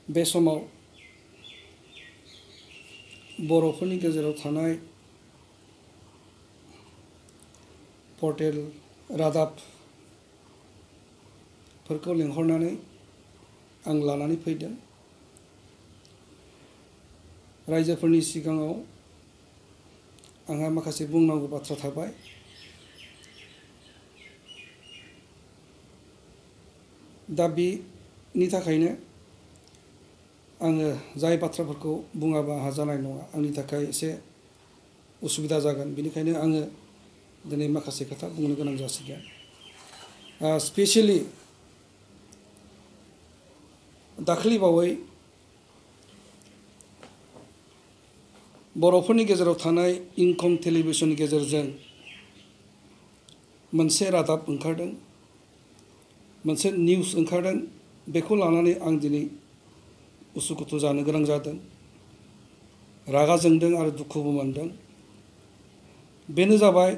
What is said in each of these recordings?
बे समाव बर'फोरनि गेजेराव थानाय पर्टेल रादाबफोरखौ लिंहरनानै आं लानानै फैदों। रायजोफोरनि सिगाङाव आंहा माखासे बुंनांगौ बाथ्रा थाबाय। दा बेनि थाखायनो आङो जाय बाथ्राफोरखौ बुङाबा आंहा जानाय नङा, आंनि थाखाय एसे उसुबिदा जागोन। बेनिखायनो आङो दिनै माखासे खोथा बुंनो गोनां जासिगोन। स्पेसियेलि दाखालिबावै बर'फोरनि गेजेराव थानाय इंखं टेलिभिजननि गेजेरजों मोनसे रादाब ओंखारदों, मोनसे निउस ओंखारदों। बेखौ लानानै आं दिनै उसुखुथु जानो गोनां जादों, रागा जोंदों आरो दुखुबो मोनदों। बेनो जाबाय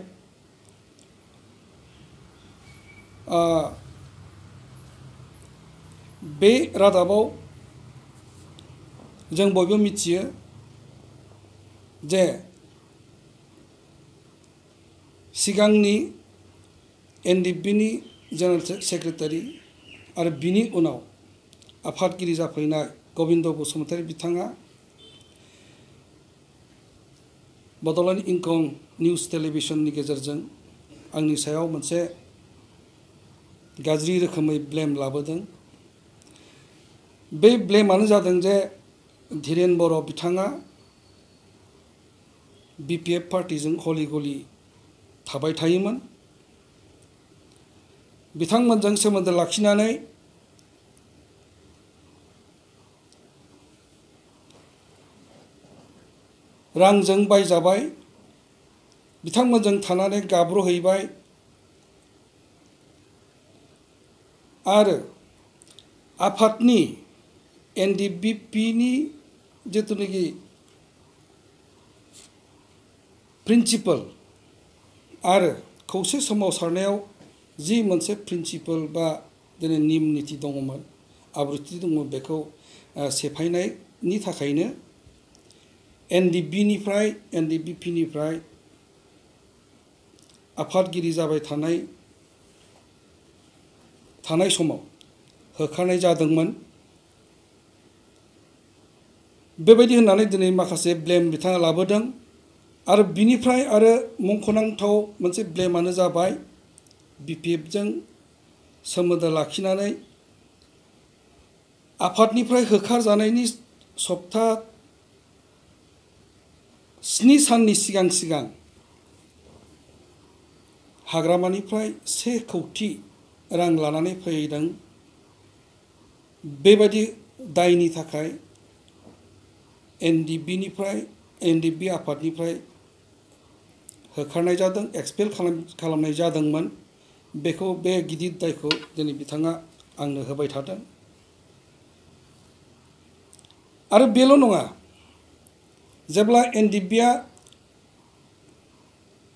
बे रादाबाव जों बयबो मिथियो जे सिगांनि एनडिएफबिनि जेनेरेल सेक्रेटारि आरो बिनि उनाव आफादगिरि जाफैनाय गबिन्द बसुमतारी बिथाङा बड'लेण्ड इंखं निउस टेलिभिजननि गेजेरजों आंनि सायाव मोनसे गाज्रि रोखोमै ब्लेम लाबोदों। बे ब्लेमानो जादों जे धीरेन बर' बिथाङा बिपिएफ पार्टिजों गलि गलि थाबाय थायोमोन। बिथांमोनजों सोमोन्दो लाखिनानै रांजों बायजाबाय, बिथांमोनजों थानानै गाब्र'हैबाय आरो आफादनि एनडिएफबिनि जिथुनाखि प्रिन्सिपाल आरो खौसे सोमावसारनायाव जि मोनसे प्रिन्सिपाल बा दिनै निम निथि दङमोन, आब्रुथि दङमोन, बेखौ सेफायनायनि थाखायनो एनडिएफबिनिफ्राय आफादगिरि जाबाय थानाय समाव होखारनाय जादोंमोन। बेबायदि होननानै दिनै माखासे ब्लेम बिथाङा लाबोदों। आरो बिनिफ्राय आरो मुंख'नांथाव मोनसे ब्लेमानो जाबाय बिपिएफजों सोमोन्दो लाखिनानै आफादनिफ्राय होखारजानायनि सप्ता 7 साननि सिगां हाग्रामानिफ्राय 1 कौटि रां लानानै फैदों। बेबायदि दायनि थाखाय एनडिएफबि आफादनिफ्राय होखारनाय जादों, एक्सपेल खालामनाय जादोंमोन। बे गिदिर दायखौ दिनै बिथाङा आंनो होबाय थादों। आरो बेल' नङा, जेब्ला एनडिएफबिआ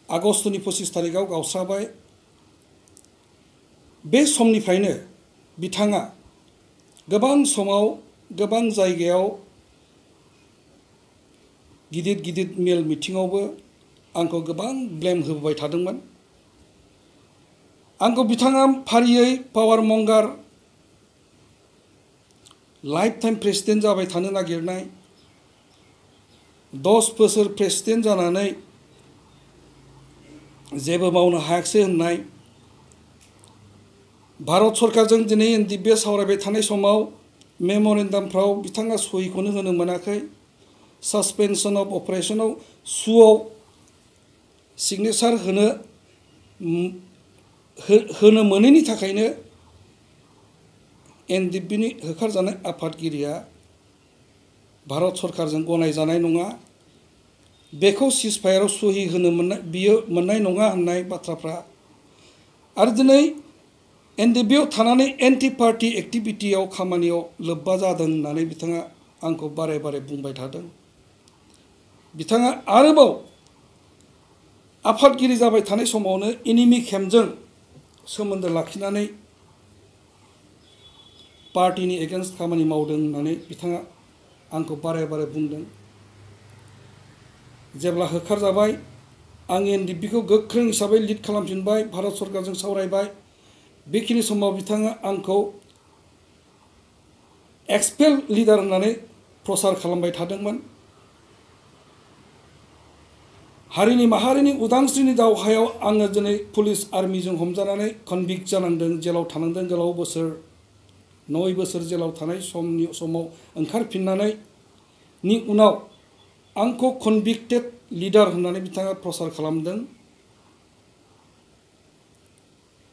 आगस्तनि 25 तारिखआव गावस्राबाय, बे समनिफ्रायनो बिथाङा गोबां समाव गोबां जायगायाव गिदिर मेल मिटिङावबो आंखौ गोबां ब्लेम होबोबाय थादोंमोन। आंखौ बिथाङा फारियै पावार मंगार, लाइफ टाइम प्रेसिडेन्ट जाबाय थानो नागिरनाय, 10 बोसोर प्रेसिडेन्ट जानानै जेबो मावनो हायाखिसै होननाय, भारत सरकारजों दिनै एनडिएफबिआ सावरायबाय थानाय समाव मेम'रेन्डामफ्राव बिथाङा सहिखौनो होनो मोनाखै, सासपेनसन अफ अपारेशनाव सुआव सिगनेसार होनो मोनैनि थाखायनो एनडिएफबिनि होखारजानाय आफादगिरिया भारत सरकारजों गनायजानाय नङा, बेखौ सिजफायाराव सहि होनो मोननाय नङा होननाय बाथ्राफ्रा, आरो दिनै एनडिएफबिआव थानानै एन्टि पार्टि एक्टिभिटियाव खामानियाव लोब्बा जादों होननानै बिथाङा आंखौ बारे बुंबाय थादों। बिथाङा आरोबाव आफादगिरि जाबाय थानाय समावनो एनिमि केम्पजों सोमोन्दो लाखिनानै पार्टीनि एगेन्स्ट खामानि मावदों होननानै बिथाङा आंखौ बारे बारे बुंदों। जेब्ला होखारजाबाय आं एनडिएफबिखौ गोख्रों हिसाबै लिड खालामफिनबाय, भारत सरकारजों सावरायबाय। बेखिनि समाव बिथाङा आंखौ एक्सपेल लिडार होननानै प्रसार खालामबाय थादोंमोन। हारिनि माहारिनि उदांस्रिनि दावहायाव आङो दिनै पुलिस आर्मिजों हमजानानै कनभिक्ट जानांदों, जेलाव थानांदों गोलाव बोसोर, 9 बोसोर जेलाव थानाय समाव ओंखारफिननानै नि उनाव आंखौ कनभिक्टेड लिडार होननानै बिथाङा प्रसार खालामदों।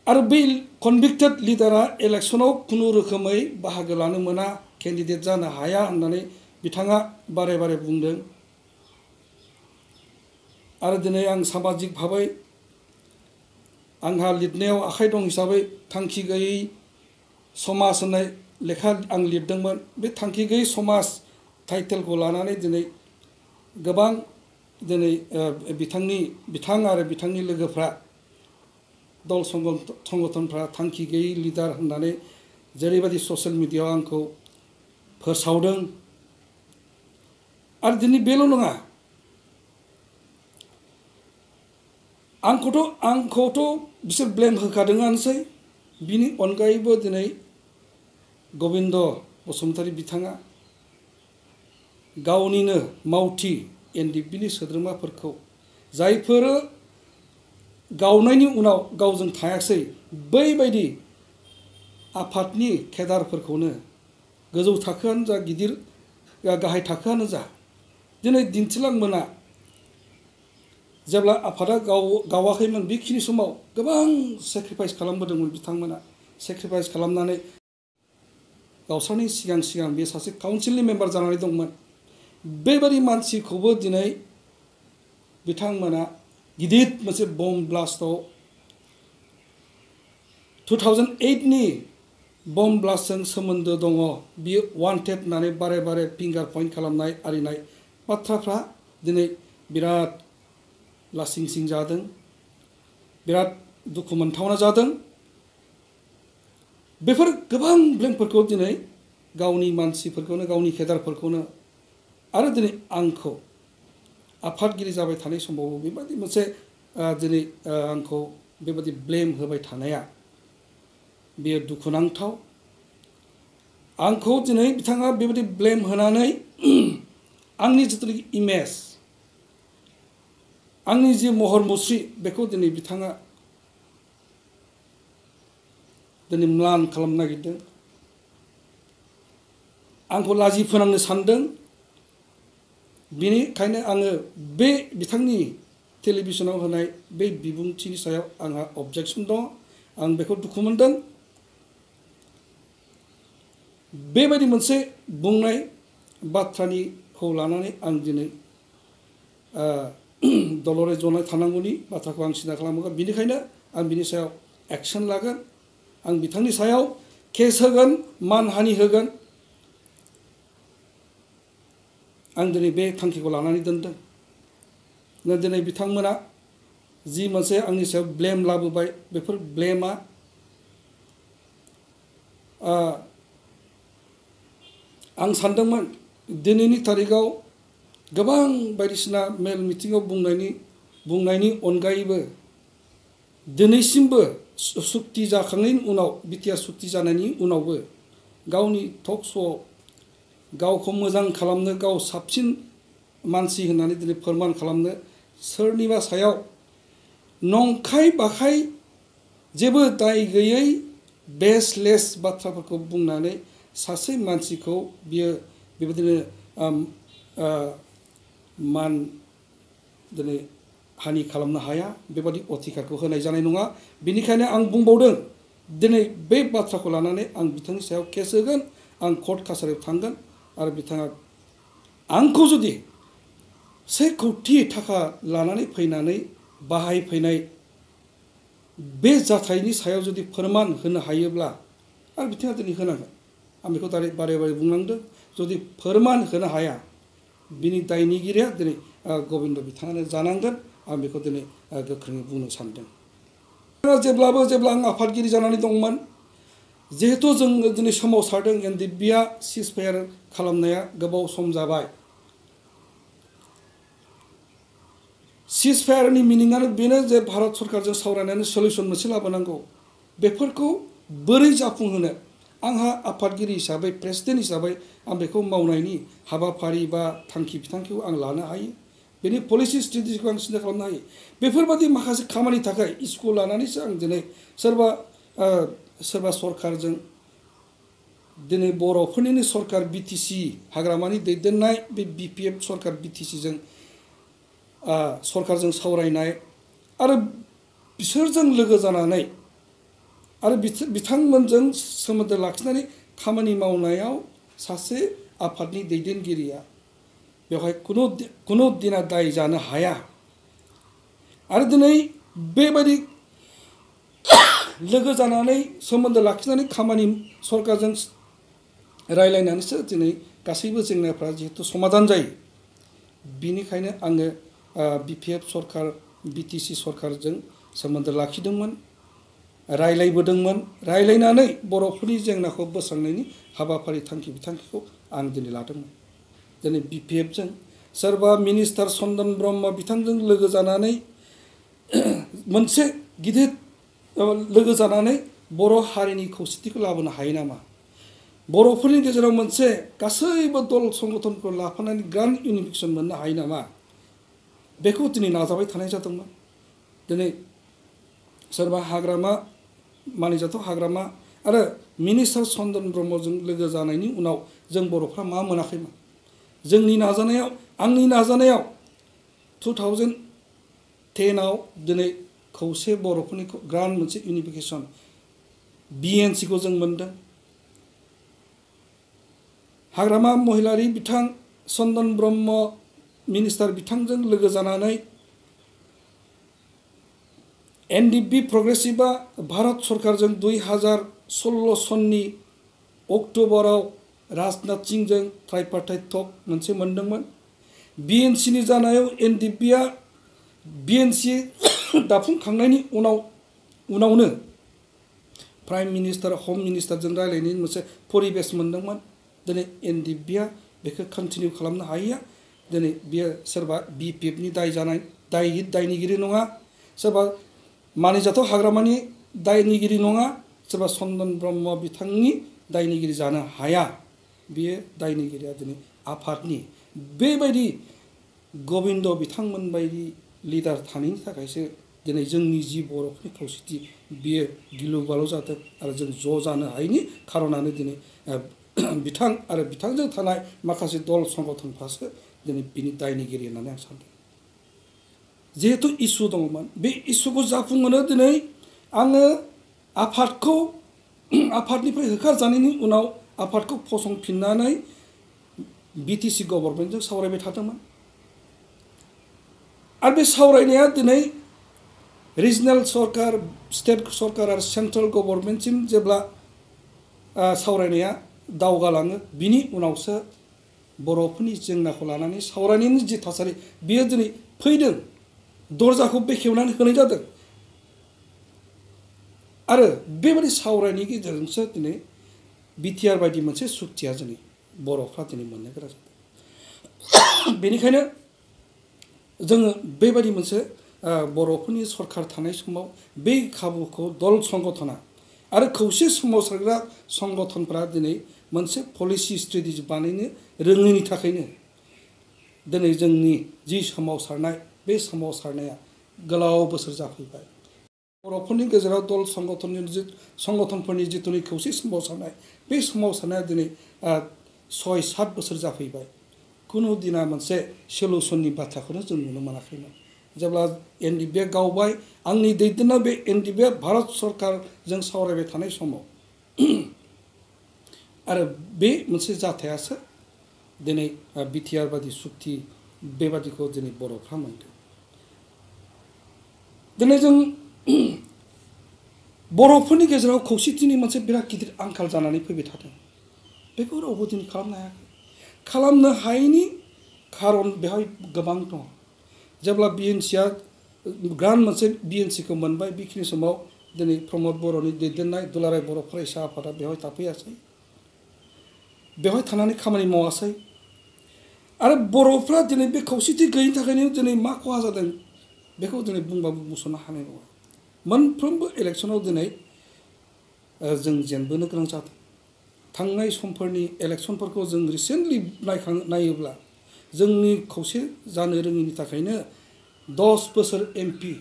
आरो बै कनभिक्टेड लिडारा इलेक्सनाव खुनु रोखोमै बाहागो लानो मोना, केन्डिडेट जानो हाया होननानै बिथाङा बारे बारे बुंदों। आरो दिनै आं सामाजिक भाबै आंहा लिरनायाव आखाइ दं हिसाबै थांखि गैयै समाज होननाय लेखा आं लिरदोंमोन। बे थांखि गैयै समाज टाइटेलखौ लानानै दिनै गोबां दिनै बिथां आरो बिथांनि लोगोफ्रा दल संगठनफ्रा थांखि गैयै लिडार होननानै जेरैबायदि ससियेल मिडियायाव आंखौ फोसावदों। आरो दिनै बेल' नङा, आंखौथ' बिसोर ब्लेम होखादोंआनोसै। बिनि अनगायैबो दिनै गबिन्द बसुमतारी बिथाङा गावनिनो मावथि एनडिएफबिनि सोद्रोमाफोरखौ, जायफोरो गावनायनि उनाव गावजों थायासै, बैबायदि आफादनि केडारफोरखौनो, गोजौ थाखोआनो जा गिदिर गाहाय थाखोआनो जा, दिनै दिन्थिलांमोना जेब्ला आफादा गावाखैमोन बेखिनि समाव गोबां सेक्रिफाइस खालामबोदोंमोन बिथांमोना। सेक्रिफाइस खालामनानै गावस्रानि सिगां बे सासे काउन्सिलनि मेम्बार जानानै दंमोन। बेबायदि मानसिखौबो दिनै बिथांमोना गिदिर मोनसे बम ब्लास्टआव 2008नि बम ब्लास्टजों सोमोन्दो दङ, बियो वान्टेड होननानै बारे बारे फिंगार पइन्ट खालामनाय आरिनाय बाथ्राफ्रा दिनै बिराद लासिं सिं जादों, बिराद दुखु मोनथावना जादों। बेफोर गोबां ब्लेमफोरखौ दिनै गावनि मानसिफोरखौनो, गावनि केडारफोरखौनो, आरो दिनै आंखौ आफादगिरि जाबाय थानाय समावबो बेबायदि मोनसे दिनै आंखौ बेबायदि ब्लेम होबाय थानाया बेयो दुखुनांथाव। आंखौ दिनै बिथाङा बेबायदि ब्लेम होनानै आंनि जिथुनाखि इमेज, आंनि जि महर मुस्रि, बेखौ दिनै बिथाङा दिनै म्लान खालामनो नागिरदों। आंखौ लाजि फोनांनो सानदों। बेनिखायनो आङो बे बिथांनि टेलिभिसनाव होनाय बे बिबुंथिनि सायाव आंहा अबजेक्सन दं। आं बेखौ दुखु मोनदों। बेबायदि मोनसे बुंनाय बाथ्राखौ लानानै आं दिनै दलरै जनाय थानांगौनि बाथ्राखौ आं सिन्था खालामगोन। बेनिखायनो आं बिनि सायाव एक्सन लागोन। आं बिथांनि सायाव केस होगोन, मानहानि होगोन। आं दिनै बे थांखिखौ लानानै दोनदों। दिनै बिथांमोना जि मोनसे आंनि सायाव ब्लेम लाबोबाय, बेफोर ब्लेमा आं सानदोंमोन दिनैनि तारिखाव गोबां बायदिसिना मेल मिटिङाव बुंनायनि अनगायैबो दिनैसिमबो सुक्ति जाखांनायनि उनाव, बिटिआर सुक्ति जानायनि उनावबो गावनि टक श'आव गावखौ मोजां खालामनो, गाव साबसिन मानसि होननानै दिनै फोरमान खालामनो सोरनिबा सायाव नंखाय बाखाय जेबो दाय गैयै बेसलेस बाथ्राफोरखौ बुंनानै सासे मानसिखौ बियो बेबायदिनो मान दिनै हानि खालामनो हाया, बेबादि अधिकारखौ होनाय जानाय नङा। बेनिखायनो आं बुंबावदों, दिनै बे बाथ्राखौ लानानै आं बिथांनि सायाव केस होगोन, आं कर्ट कासारियाव थांगोन। आरो बिथाङा आंखौ जुदि 1 कौटि थाखा लानानै फैनानै बाहायफैनाय बे जाथायनि सायाव जुदि फोरमान होनो हायोब्ला, आरो बिथाङा दिनै होनांगोन। आं बेखौ बारे बारे बुंलांदों। जुदि फोरमान होनो हाया, बिनि दायनिगिरिया दिनै गबिन्द बिथाङानो जानांगोन। आं बेखौ दिनै गोख्रोङै बुंनो सानदों। जेब्ला आं आफादगिरि जानानै दंमोन, जिहेतु जों दिनै सोमावसारदों एनडिएफबिआ सिजफायार खालामनाया गोबाव सम जाबाय सिजफायारनि मिनिंआनो बेनो जे भारत सरकारजों सावरायनानै सल्युसन मोनसे लाबोनांगौ बेफोरखौ बोरै जाफुंहोनो आंहा आफादगिरि हिसाबै प्रेसिडेन्ट हिसाबै आं बेखौ मावनायनि हाबाफारि बा थांखि बिथांखिखौ आं लानो हायो बेनि पलिसि स्ट्रेटेजिखौ आं सिन्था खालामनो हायो बेफोरबादि माखासे खामानि थाखाय इस्यु लानानैसो आं दिनै सोरबा सरकारजों दिनै बर'फोरनिनो सरकार बिटिसि हाग्रामानि दैदेननाय बे बिपिएफ सरकार बिटिसिजों सरकारजों सावरायनाय आरो बिसोरजों लोगो जानानै आरो बिथांमोनजों सोमोन्दो लाखिनानै खामानि मावनायाव सासे आफादनि दैदेनगिरिया बेवहाय कुनु दिना दाय जानो हाया आरो दिनै बेबायदि लोगो जानानै सोमोन्दो लाखिनानै खामानि सरकारजों रायलायनानैसो दिनै गासैबो जेंनाफ्रा जिहेतु समाधान जायो बिनिखायनो आङो बिपिएफ सरकार बिटिसि सरकारजों सोमोन्दो लाखिदोंमोन रायलायबोदोंमोन रायलायनानै बर'फोरनि जेंनाखौ बोस्रांनायनि हाबाफारि थांखि बिथांखिखौ आं दिनै लादोंमोन दिनै बिपिएफजों सोरबा मिनिस्टार चन्दन ब्रह्म बिथांजों लोगो जानानै मोनसे गिदिर लोगो जानानै बर' हारिनि खौसेथिखौ लाबोनो हायो नामा बर'फोरनि गेजेराव मोनसे गासैबो दल संगठनखौ लाफानानै ग्रान्ड इउनिफिकेसन मोननो हायो नामा बेखौ दिनै नाजाबाय थानाय जादोंमोन दिनै सोरबा हाग्रामा मानिजाथाव हाग्रामा आरो मिनिस्टार चन्दन ब्रह्मजों लोगो जानायनि उनाव जों बर'फ्रा मा मोनाखैमोन जोंनि नाजानायाव आंनि नाजानायाव 2010आव दिनै खौसे बर'फोरनि ग्रान्ड मोनसे इउनिफिकेसन बिएनसिखौ जों मोनदों हाग्रामा महिलारि बिथां चन्दन ब्रह्म मिनिस्टार बिथांजों लोगो जानानै एनडिएफबि प्रग्रेसिभआ भारत सरकारजों 2016 सननि अक्ट'बराव राजनाथ सिंहजों ट्राइपार्टाइट टक मोनसे मोनदोंमोन बिएनसिनि जानायाव एनडिएफबिआ बिएनसि दाफुंखांनायनि उनावनो प्राइम मिनिस्टार हम मिनिस्टारजों रायलायनायनि मोनसे परिबेस मोनदोंमोन दिनै एनडिएफबिआ बेखौ कन्टिनिउ खालामनो हायैया दिनै बियो सोरबा बिपिएफनि दायनिगिरि नङा सोरबा मानिजाथाव हाग्रामानि दायनिगिरि नङा सोरबा चन्दन ब्रह्म बिथांनि दायनिगिरि जानो हाया बियो दायनिगिरिया दिनै आफादनि बेबायदि गबिन्द बिथांमोन बायदि लिडार थानायनि थाखायसो दिनै जोंनि जि बर'फोरनि खौसेथि बियो गिलु बालु जादों आरो जों ज' जानो हायैनि खारनानो दिनै बिथां आरो बिथांजों थानाय माखासे दल संगठनफ्रासो दिनै बिनि दायनिगिरि होननानै आं सानदों जिहेतु इसु दङमोन बे इसुखौ जाफुंहोनो दिनै आङो आफादनिफ्राय होखारजानायनि उनाव आफादखौ फसंफिननानै बिटिसि गभर्नमेन्टजों सावरायबाय थादोंमोन आरो बे सावरायनाया दिनै रिजनेल सरकार स्टेट सरकार आरो सेन्ट्रेल गभर्नमेन्टसिम जेब्ला सावरायनाया दावगालाङो बिनि उनावसो बर'फोरनि जेंनाखौ लानानै सावरायनायनि जि थासारि बियो दिनै फैदों दरजाखौ बेखेवनानै होनाय जादों आरो बेबायदि सावरायनायनि गेजेरजोंसो दिनै बिटिआर बायदि मोनसे सुक्तिया जोंनि बर'फ्रा दिनै मोननो गोनां जादों बेनिखायनो जोङो बेबायदि मोनसे बर'फोरनि सरकार थानाय समाव बे खाबुखौ दल संगठना आरो खौसे सोमावसारग्रा संगठनफ्रा दिनै मोनसे पलिसि स्ट्रेटेजि बानायनो रोङैनि थाखायनो दिनै जोंनि जि सोमावसारनाय बे सोमावसारनाया गोलाव बोसोर जाफैबाय बर'फोरनि गेजेराव दल संगठनफोरनि जिथुनि खौसे सोमावसारनाय बे सोमावसारनाया दिनै 6-7 बोसोर जाफैबाय कुनु दिना मोनसे सल्युसननि बाथ्राखौनो जों नुनो मोनाखैमोन जेब्ला एनडिएफबिआ गावबाय आंनि दैदेननाय बे एनडिएफबिआ भारत सरकारजों सावरायबाय थानाय समाव आरो बे मोनसे जाथायासो दिनै बिटिआर बादि सुक्ति बेबादिखौ दिनै बर'फ्रा मोनदों दिनै जों बर'फोरनि गेजेराव खौसेथिनि मोनसे बिराद गिदिर आंखाल जानानै फैबाय थादों बेखौ रावबो दिनै खालामनो हायाखै खालामनो हायैनि खारन बेवहाय गोबां दङ जेब्ला बिएनसिआ ग्रान्ड मोनसे बिएनसिखौ मोनबाय बेखिनि समाव दिनै प्रमद बर'नि दैदेननाय दुलाराय बर' फरायसा आफादा बेवहाय थाफैयासै, बेवहाय थानानै खामानि मावासै। आरो बर'फ्रा दिनै बे खौसेथि गैयिनि थाखायनो दिनै मा खहा जादों बेखौ दिनै बुंबाबो बुंस'नो हानाय नङा। मोनफ्रोमबो इलेक्सनाव दिनै जों जेनबोनो गोनां जादों। थांनाय समफोरनि इलेक्सनफोरखौ जों रिसेन्टलि नायोब्ला जोंनि खौसे जानो रोङिनि थाखायनो 10 बोसोर एमपि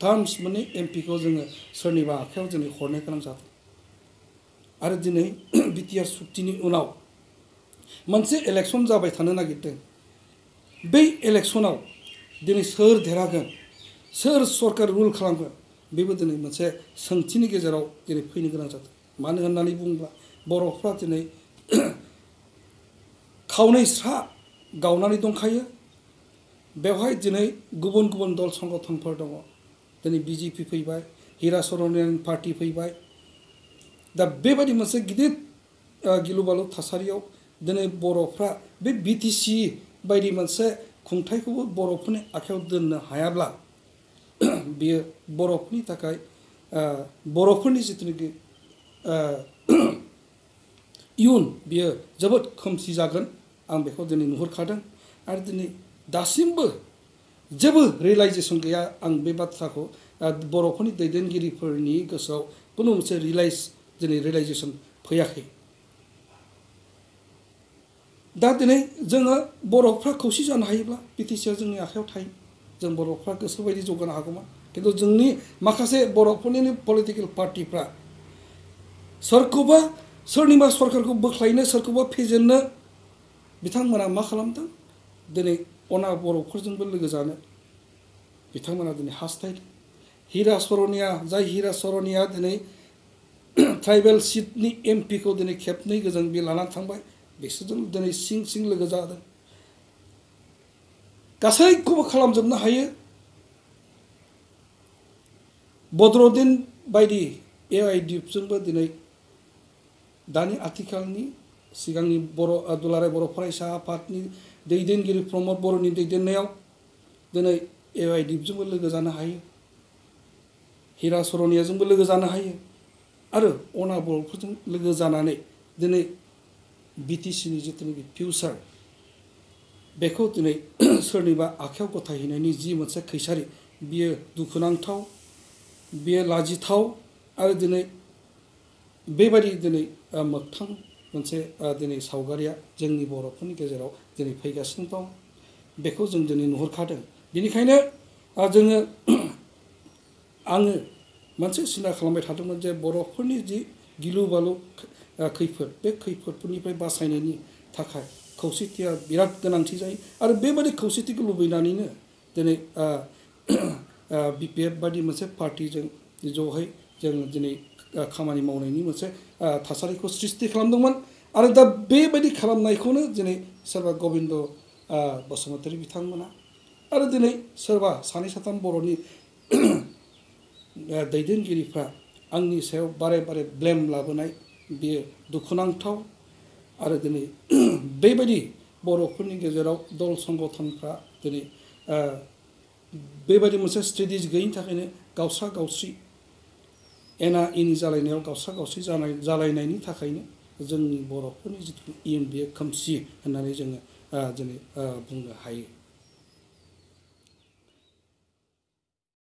टार्म्स मोननै एमपिखौ जोङो सोरनिबा आखायाव दिनै हरनो गोनां जादों। आरो दिनै बिटिआर सुक्तिनि उनाव मोनसे इलेक्सन जाबाय थानो नागिरदों। बै इलेक्सनाव दिनै सोर देरहागोन, सोर सरकार रुल खालामगोन, बेबो दिनै मोनसे सोंथिनि गेजेराव दिनै फैनो गोनां जादों। मानो होननानै बुङोब्ला बर'फ्रा दिनै खावनै स्रा गावनानै दंखायो। बेवहाय दिनै गुबुन गुबुन दल संगठनफोर दङ। दिनै बिजेपि फैबाय, हिरा सर'नियानि पार्टी फैबाय। दा बेबायदि मोनसे गिदिर गिलु बालु थासारियाव दिनै बर'फ्रा बे बिटिसि बायदि मोनसे खुंथायखौबो बर'फोरनि आखायाव दोननो हायाब्ला बियो बर'फोरनि थाखाय बर'फोरनि जिथुनाखि इयुन बियो जोबोद खोमसि जागोन। आं बेखौ दिनै नुहुरखादों। आरो दिनै दासिमबो जेबो रियेलाइजेसन गैया। आं बे बाथ्राखौ बर'फोरनि दैदेनगिरिफोरनि गोसोआव खुनु मोनसे रियेलाइजेसन फैयाखै। दा दिनै जोङो बर'फ्रा खौसे जानो हायोब्ला बिटिसिआ जोंनि आखायाव थायो। जों बर'फ्रा गोसोबायदि जौगानो हागौमोन। खिन्थु जोंनि माखासे बर'फोरनि पलिटिकेल पार्टिफ्रा सोरखौबा सोरनिबा सरकारखौ बोख्लायनो, सोरखौबा फेजेननो बिथांमोना मा खालामदों? दिनै अना बर'फोरजोंबो लोगो जानो बिथांमोना दिनै हास्थायदों। हिरा सर'निया दिनै ट्राइबेल सिटनि एमपिखौ दिनै खेबनै गोजों बे लानानै थांबाय। बिसोरजों दिनै सिं लोगो जादों। गासैखौबो खालामजोबनो हायो। बद्रुद्दिन बायदि एआइडिएफजोंबो दिनै दानि आथिखालनि सिगांनि दुलाराय बर' फरायसा आफादनि दैदेनगिरि प्रमद बर'नि दैदेननायाव दिनै एआइडिएफजोंबो लोगो जानो हायो, हिरा सर'नियाजोंबो लोगो जानो हायो। आरो अना बर'फोरजों लोगो जानानै दिनै बिटिसिनि जिथुनाखि फिउचार बेखौ दिनै सोरनिबा आखायाव गथायहैनायनि जि मोनसे खैसारि, बियो दुखुनांथाव, बियो लाजिथाव। आरो दिनै बेबायदि दिनै मोगथां मोनसे दिनै सावगारिया जोंनि बर'फोरनि गेजेराव दिनै फैगासिनो दं। बेखौ जों दिनै नुहुरखादों। बेनिखायनो आङो मोनसे सिन्था खालामबाय थादोंमोन जे बर'फोरनि जि गिलु बालु खैफोद, बे खैफोदफोरनिफ्राय बासायनायनि थाखाय खौसेथिया बिराद गोनांथि जायो। आरो बेबायदि खौसेथिखौ लुबैनानैनो दिनै बिपिएफ बायदि मोनसे पार्टिजों ज'है जों दिनै खामानि मावनायनि मोनसे थासारिखौ सृष्टि खालामदोंमोन। आरो दा बेबायदि खालामनायखौनो दिनै सोरबा गबिन्द बसुमतारी बिथांमोना आरो दिनै सोरबा सानै साथाम बर'नि दैदेनगिरिफ्रा आंनि सायाव बारे बारे ब्लेम लाबोनाय, बेयो दुखुनांथाव। आरो दिनै बेबायदि बर'फोरनि गेजेराव दल संगठनफ्रा दिनै बेबायदि मोनसे स्ट्रेटेजि गैयिनि थाखायनो गावस्रा गावस्रि एना एनि जालायनायाव गावस्रा गावस्रि जालायनायनि थाखायनो जोंनि बर'फोरनि जिथु इयुन बेयो खोमसि होननानै जोङो दिनै बुंनो हायो।